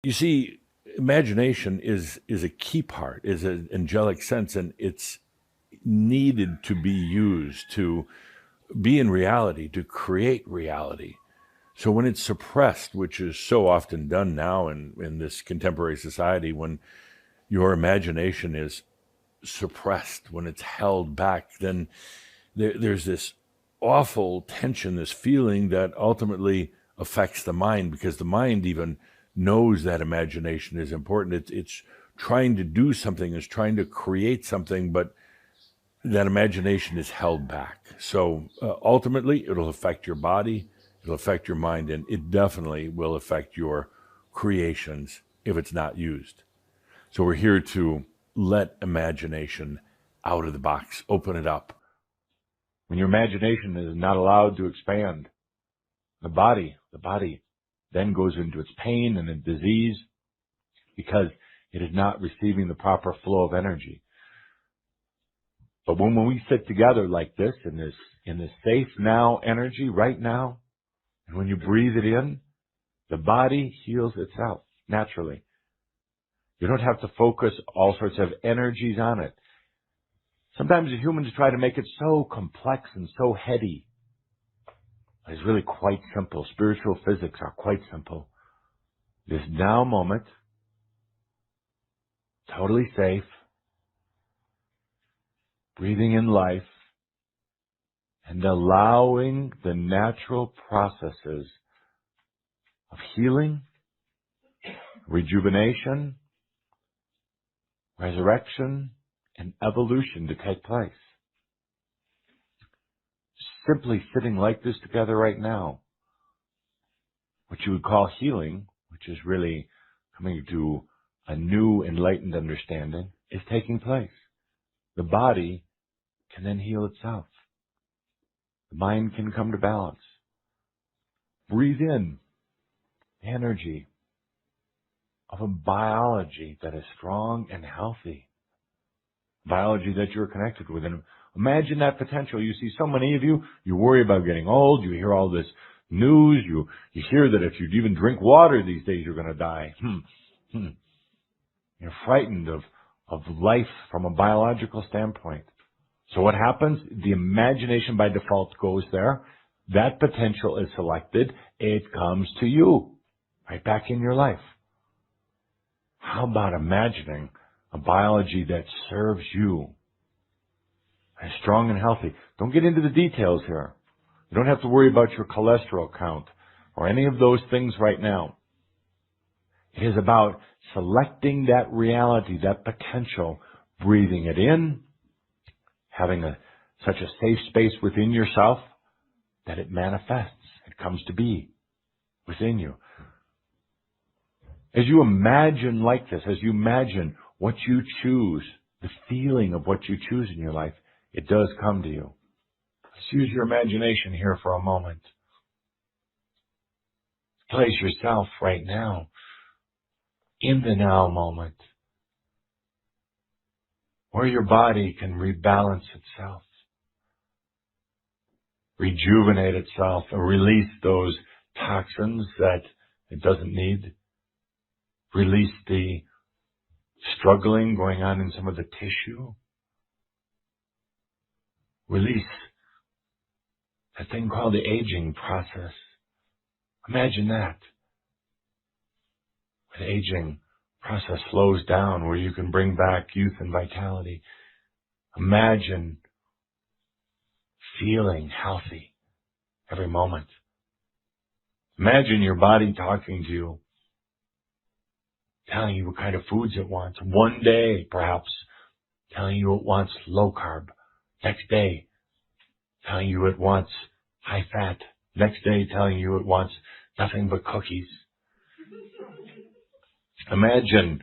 You see, imagination is a key part, is an angelic sense, and it's needed to be used to be in reality, to create reality. So when it's suppressed, which is so often done now in this contemporary society, when your imagination is suppressed, when it's held back, then there's this awful tension, this feeling that ultimately affects the mind, because the mind even knows that imagination is important. It's trying to do something, it's trying to create something, but that imagination is held back. So ultimately, it'll affect your body, it'll affect your mind, and it definitely will affect your creations if it's not used. So we're here to let imagination out of the box, open it up. When your imagination is not allowed to expand, the body then goes into its pain and its disease because it is not receiving the proper flow of energy. But when we sit together like this, in this safe now energy right now, and when you breathe it in, the body heals itself naturally. You don't have to focus all sorts of energies on it. Sometimes the humans try to make it so complex and so heady. It's really quite simple. Spiritual physics are quite simple. This now moment, totally safe, breathing in life, and allowing the natural processes of healing, rejuvenation, resurrection, and evolution to take place. Simply sitting like this together right now, what you would call healing, which is really coming to a new enlightened understanding, is taking place. The body can then heal itself. The mind can come to balance. Breathe in the energy of a biology that is strong and healthy. Biology that you're connected with. And imagine that potential. You see so many of you, you worry about getting old, you hear all this news, you hear that if you even drink water these days, you're going to die. You're frightened of life from a biological standpoint. So what happens? The imagination by default goes there. That potential is selected. It comes to you, right back in your life. How about imagining a biology that serves you, is strong and healthy? Don't get into the details here. You don't have to worry about your cholesterol count or any of those things right now. It is about selecting that reality, that potential, breathing it in, having such a safe space within yourself that it manifests, it comes to be within you. As you imagine like this, as you imagine what you choose, the feeling of what you choose in your life, it does come to you. Let's use your imagination here for a moment. Place yourself right now in the now moment, where your body can rebalance itself, rejuvenate itself, and release those toxins that it doesn't need. Release the struggling going on in some of the tissue. Release that thing called the aging process. Imagine that. The aging process slows down where you can bring back youth and vitality. Imagine feeling healthy every moment. Imagine your body talking to you, telling you what kind of foods it wants. One day, perhaps, telling you it wants low carb. Next day, telling you it wants high fat. Next day, telling you it wants nothing but cookies. Imagine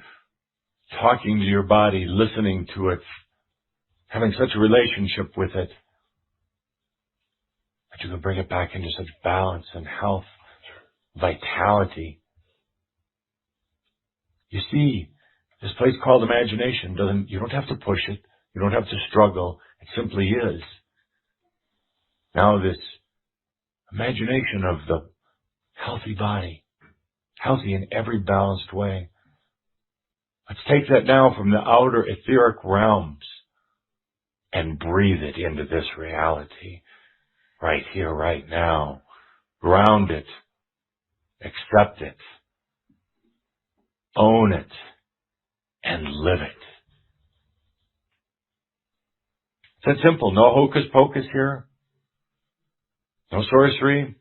talking to your body, listening to it, having such a relationship with it, that you can bring it back into such balance and health, vitality. You see, this place called imagination you don't have to push it. You don't have to struggle. It simply is. Now this imagination of the healthy body, healthy in every balanced way. Let's take that now from the outer etheric realms and breathe it into this reality, right here, right now. Ground it, accept it, own it, and live it. It's that simple. No hocus pocus here. No sorcery.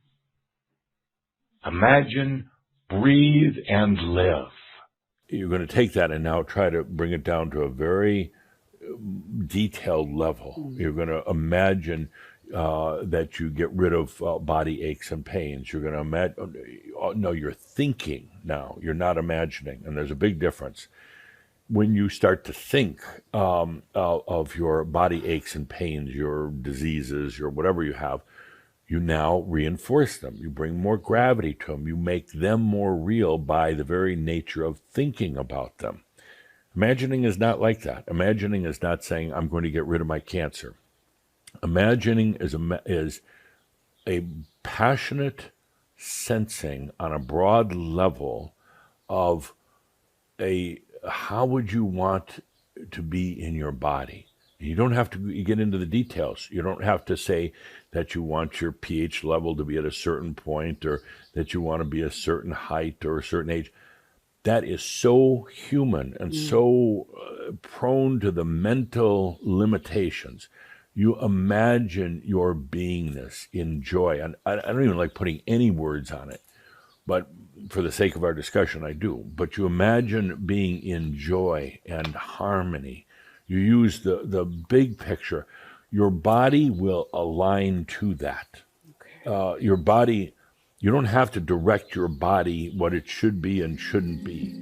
Imagine, breathe, and live. You're going to take that and now try to bring it down to a very detailed level. You're going to imagine that you get rid of body aches and pains. You're going to imagine, no, you're thinking now. You're not imagining. And there's a big difference. When you start to think of your body aches and pains, your diseases, your whatever you have, you now reinforce them. You bring more gravity to them. You make them more real by the very nature of thinking about them. Imagining is not like that. Imagining is not saying, I'm going to get rid of my cancer. Imagining is a passionate sensing on a broad level of how would you want to be in your body. You don't have to get into the details. You don't have to say that you want your pH level to be at a certain point or that you want to be a certain height or a certain age. That is so human and so prone to the mental limitations. You imagine your beingness in joy. And I don't even like putting any words on it, but for the sake of our discussion, I do. But you imagine being in joy and harmony. You use the big picture. Your body will align to that. Okay. Your body, you don't have to direct your body what it should be and shouldn't be.